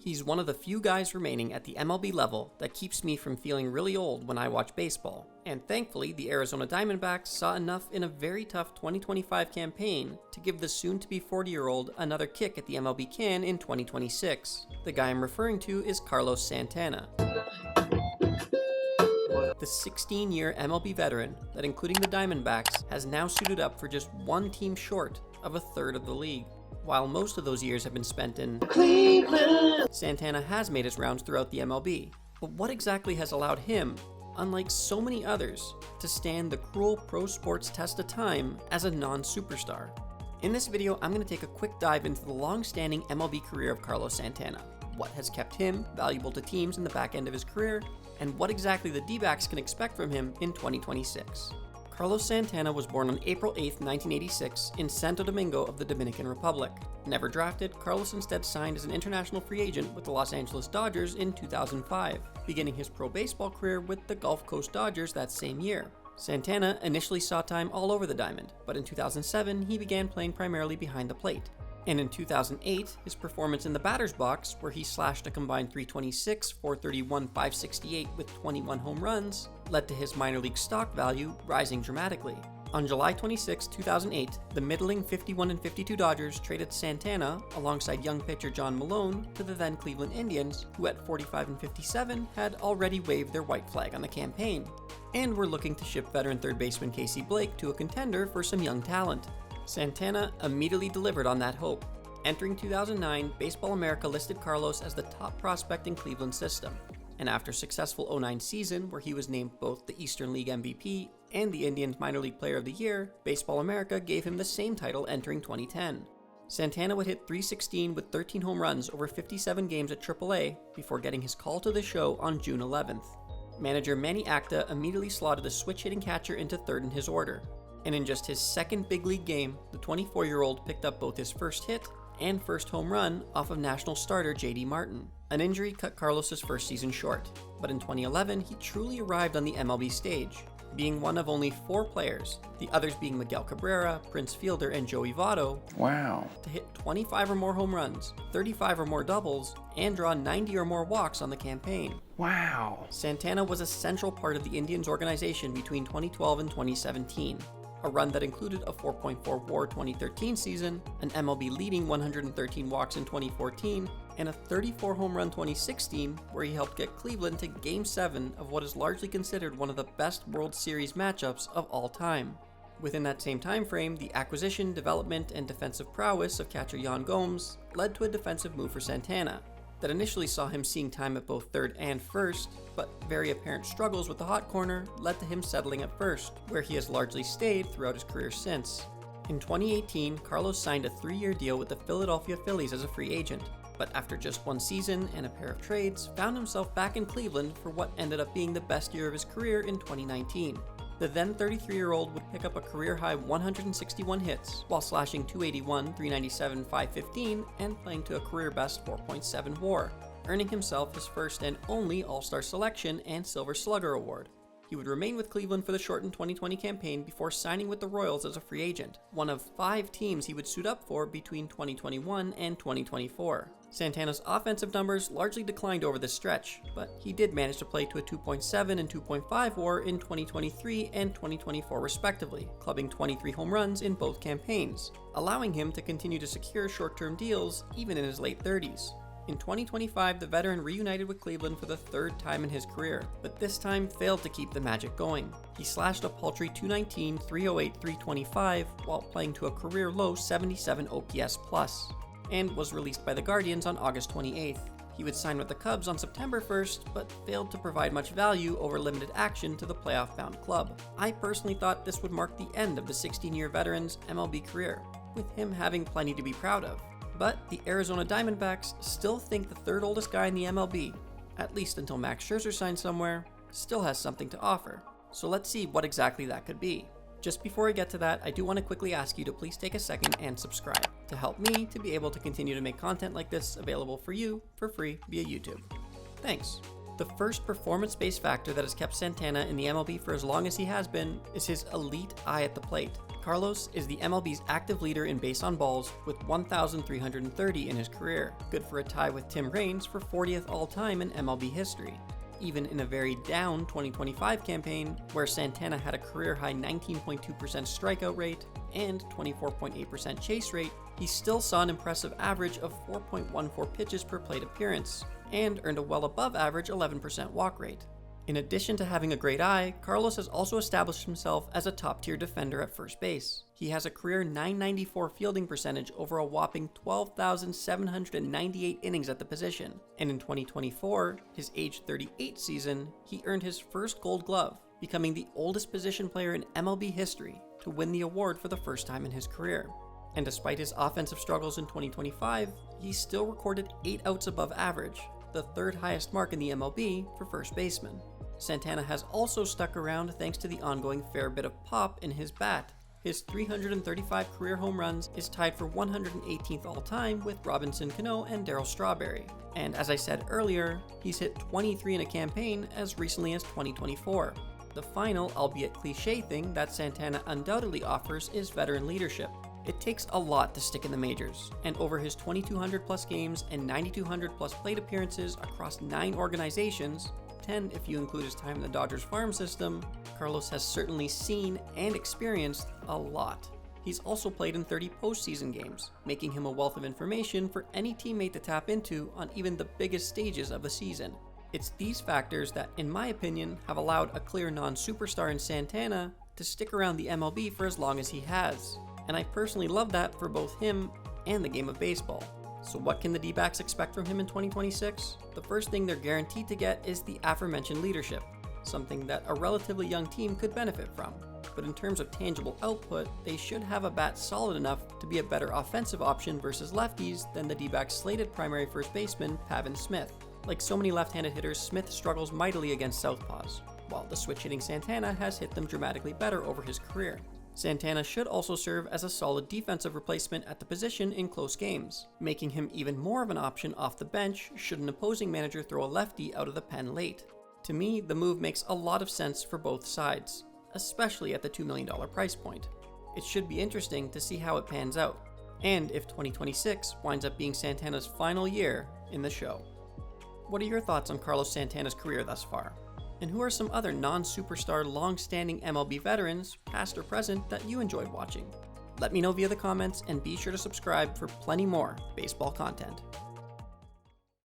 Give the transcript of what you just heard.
He's one of the few guys remaining at the MLB level that keeps me from feeling really old when I watch baseball. And thankfully, the Arizona Diamondbacks saw enough in a very tough 2025 campaign to give the soon-to-be 40-year-old another kick at the MLB can in 2026. The guy I'm referring to is Carlos Santana. The 16-year MLB veteran that, including the Diamondbacks, has now suited up for just one team short of a third of the league. While most of those years have been spent in Cleveland, Santana has made his rounds throughout the MLB. But what exactly has allowed him, unlike so many others, to stand the cruel pro sports test of time as a non-superstar? In this video, I'm going to take a quick dive into the long-standing MLB career of Carlos Santana, what has kept him valuable to teams in the back end of his career, and what exactly the D-backs can expect from him in 2026. Carlos Santana was born on April 8, 1986 in Santo Domingo of the Dominican Republic. Never drafted, Carlos instead signed as an international free agent with the Los Angeles Dodgers in 2005, beginning his pro baseball career with the Gulf Coast Dodgers that same year. Santana initially saw time all over the diamond, but in 2007 he began playing primarily behind the plate. And in 2008, his performance in the batter's box, where he slashed a combined .326, .431, .568 with 21 home runs, led to his minor league stock value rising dramatically. On July 26, 2008, the middling 51-52 Dodgers traded Santana alongside young pitcher John Malone to the then Cleveland Indians, who at 45-57 had already waved their white flag on the campaign, and were looking to ship veteran third baseman Casey Blake to a contender for some young talent. Santana immediately delivered on that hope. Entering 2009, Baseball America listed Carlos as the top prospect in Cleveland's system, and after a successful 2009 season where he was named both the Eastern League MVP and the Indians Minor League Player of the Year, Baseball America gave him the same title entering 2010. Santana would hit .316 with 13 home runs over 57 games at AAA before getting his call to the show on June 11th. Manager Manny Acta immediately slotted a switch-hitting catcher into third in his order, and in just his second big league game, the 24-year-old picked up both his first hit and first home run off of national starter J.D. Martin. An injury cut Carlos's first season short, but in 2011 he truly arrived on the MLB stage, being one of only 4 players, the others being Miguel Cabrera, Prince Fielder, and Joey Votto, to hit 25 or more home runs, 35 or more doubles, and draw 90 or more walks on the campaign. Wow. Santana was a central part of the Indians organization between 2012 and 2017. A run that included a 4.4 WAR 2013 season, an MLB leading 113 walks in 2014, and a 34 home run 2016, where he helped get Cleveland to Game 7 of what is largely considered one of the best World Series matchups of all time. Within that same time frame, the acquisition, development, and defensive prowess of catcher Yan Gomes led to a defensive move for Santana that initially saw him seeing time at both third and first, but very apparent struggles with the hot corner led to him settling at first, where he has largely stayed throughout his career since. In 2018, Carlos signed a 3-year deal with the Philadelphia Phillies as a free agent, but after just one season and a pair of trades, found himself back in Cleveland for what ended up being the best year of his career in 2019. The then 33-year-old would pick up a career-high 161 hits, while slashing .281, .397, .515, and playing to a career-best 4.7 WAR, earning himself his first and only All-Star selection and Silver Slugger award. He would remain with Cleveland for the shortened 2020 campaign before signing with the Royals as a free agent, one of 5 teams he would suit up for between 2021 and 2024. Santana's offensive numbers largely declined over this stretch, but he did manage to play to a 2.7 and 2.5 WAR in 2023 and 2024 respectively, clubbing 23 home runs in both campaigns, allowing him to continue to secure short-term deals even in his late 30s. In 2025, the veteran reunited with Cleveland for the 3rd time in his career, but this time failed to keep the magic going. He slashed a paltry .219, .308, .325 while playing to a career-low 77 OPS+, and was released by the Guardians on August 28th. He would sign with the Cubs on September 1st, but failed to provide much value over limited action to the playoff-bound club. I personally thought this would mark the end of the 16-year veteran's MLB career, with him having plenty to be proud of. But the Arizona Diamondbacks still think the 3rd oldest guy in the MLB, at least until Max Scherzer signs somewhere, still has something to offer. So let's see what exactly that could be. Just before I get to that, I do want to quickly ask you to please take a second and subscribe to help me to be able to continue to make content like this available for you for free via YouTube. Thanks. The first performance-based factor that has kept Santana in the MLB for as long as he has been is his elite eye at the plate. Carlos is the MLB's active leader in base on balls with 1,330 in his career, good for a tie with Tim Raines for 40th all-time in MLB history. Even in a very down 2025 campaign, where Santana had a career-high 19.2% strikeout rate and 24.8% chase rate, he still saw an impressive average of 4.14 pitches per plate appearance, and earned a well above average 11% walk rate. In addition to having a great eye, Carlos has also established himself as a top-tier defender at first base. He has a career .994 fielding percentage over a whopping 12,798 innings at the position, and in 2024, his age 38 season, he earned his first Gold Glove, becoming the oldest position player in MLB history to win the award for the first time in his career. And despite his offensive struggles in 2025, he still recorded 8 outs above average, the third highest mark in the MLB for first baseman. Santana has also stuck around thanks to the ongoing fair bit of pop in his bat. His 335 career home runs is tied for 118th all-time with Robinson Cano and Darryl Strawberry. And as I said earlier, he's hit 23 in a campaign as recently as 2024. The final, albeit cliche thing that Santana undoubtedly offers is veteran leadership. It takes a lot to stick in the majors, and over his 2,200 plus games and 9,200 plus plate appearances across 9 organizations, 10 if you include his time in the Dodgers farm system, Carlos has certainly seen and experienced a lot. He's also played in 30 postseason games, making him a wealth of information for any teammate to tap into on even the biggest stages of the season. It's these factors that, in my opinion, have allowed a clear non-superstar in Santana to stick around the MLB for as long as he has. And I personally love that for both him and the game of baseball. So what can the D-backs expect from him in 2026? The first thing they're guaranteed to get is the aforementioned leadership, something that a relatively young team could benefit from. But in terms of tangible output, they should have a bat solid enough to be a better offensive option versus lefties than the D-backs' slated primary first baseman, Pavin Smith. Like so many left-handed hitters, Smith struggles mightily against southpaws, while the switch-hitting Santana has hit them dramatically better over his career. Santana should also serve as a solid defensive replacement at the position in close games, making him even more of an option off the bench should an opposing manager throw a lefty out of the pen late. To me, the move makes a lot of sense for both sides, especially at the $2 million price point. It should be interesting to see how it pans out, and if 2026 winds up being Santana's final year in the show. What are your thoughts on Carlos Santana's career thus far? And who are some other non-superstar long-standing MLB veterans, past or present, that you enjoyed watching? Let me know via the comments, and be sure to subscribe for plenty more baseball content.